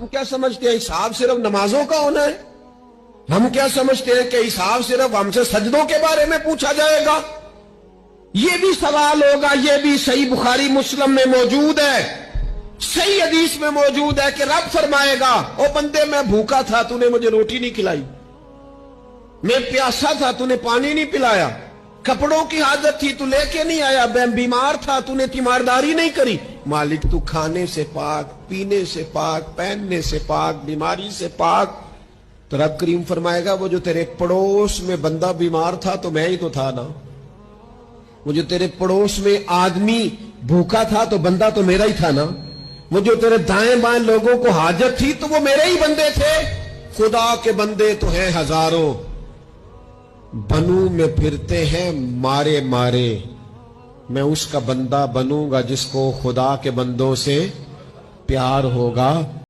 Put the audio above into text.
हम क्या समझते हैं हिसाब सिर्फ नमाजों का होना है? हम क्या समझते हैं कि हिसाब सिर्फ हमसे सजदों के बारे में पूछा जाएगा? यह भी सवाल होगा। यह भी सही बुखारी मुस्लिम में मौजूद है, सही हदीस में मौजूद है कि रब फरमाएगा, ओ बंदे मैं भूखा था तूने मुझे रोटी नहीं खिलाई, मैं प्यासा था तूने पानी नहीं पिलाया, कपड़ों की हाजत थी तू लेके नहीं आया, मैं बीमार था तूने तीमारदारी नहीं करी। मालिक तू खाने से पाक, पीने से पाक, पहनने से पाक, बीमारी से पाक। तो रब करीम फरमाएगा वो जो तेरे पड़ोस में बंदा बीमार था तो मैं ही तो था ना, वो जो तेरे पड़ोस में आदमी भूखा था तो बंदा तो मेरा ही था ना, वो जो तेरे दाएं बाएं लोगों को हाजत थी तो वो मेरे ही बंदे थे। खुदा के बंदे तो हैं हजारों, बनू में फिरते हैं मारे मारे, मैं उसका बंदा बनूंगा जिसको खुदा के बंदों से प्यार होगा।